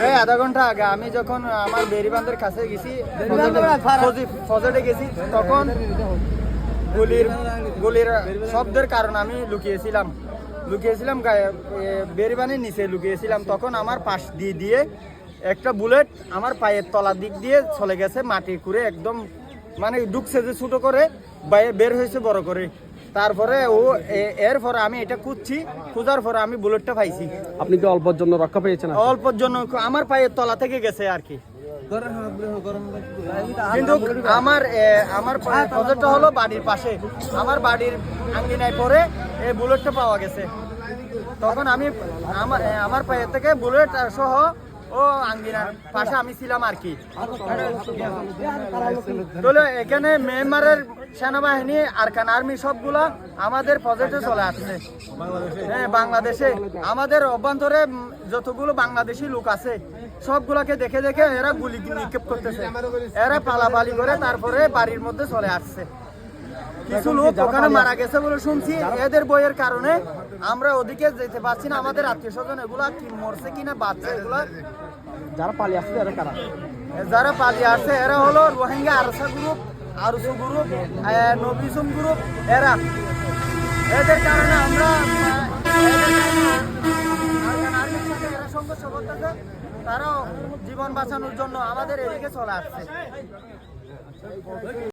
এই আধা ঘন্টা আগে আমি যখন আমার বেরিবান্ধের কাছে গেছি, ফজরে গেছি, তখন গুলির শব্দের কারণে আমি লুকিয়েছিলাম বেরিবানের নিচে লুকিয়েছিলাম। তখন আমার পাশ দিয়ে একটা বুলেট আমার পায়ের তলার দিক দিয়ে চলে গেছে, মাটি করে একদম মানে ঢুকছে যে ছোট করে, বের হয়েছে বড় করে। তারপরে এরপরে আমি এটা খুঁজার পরে আমি বুলেটটা পাইছি। আপনি কি অল্পের জন্য রক্ষা পেয়েছেন? অল্পের জন্য আমার পায়ের তলা থেকে গেছে আর কি। কিন্তু আমার প্রজেক্টটা হলো বাড়ির পাশে, আমার বাড়ির আঙ্গিনায় পরে এই বুলেটটা পাওয়া গেছে। তখন আমি আমার পায়ের থেকে বুলেট সহ ও আঙ্গিনার পাশে আমি ছিলাম আর কি। তাহলে এখানে মিয়ানমারের সেনাবাহিনী আরকান আর্মি সবগুলা আমাদের প্রজেক্টে চলে আসছে। হ্যাঁ, বাংলাদেশে আমাদের অভ্যন্তরে যতগুলো বাংলাদেশি লোক আছে সবগুলাকে দেখে এরা গুলি নিক্ষেপ করতেছে, এরা পালাপালি করে তারপরে বাড়ির মধ্যে চলে আসছে। কিছু লোক ওখানে মারা গেছে বলে শুনছি। এদের বইয়ের কারণে আমরা ওদিকে যেতে পারছি না। আমাদের আত্মীয় স্বজন এগুলা কি মরছে কিনা বাচ্চা এগুলা যারা পালিয়ে আসছে এরা কারা? যারা পালিয়ে আসছে এরা হলো রোহিঙ্গা আরসা গ্রুপ, আরসু গ্রুপ, নবিসুম গ্রুপ। এদের কারণে আমরা সংঘর্ষ করতেছে। তারাও জীবন বাঁচানোর জন্য আমাদের এদিকে চলে আসছে।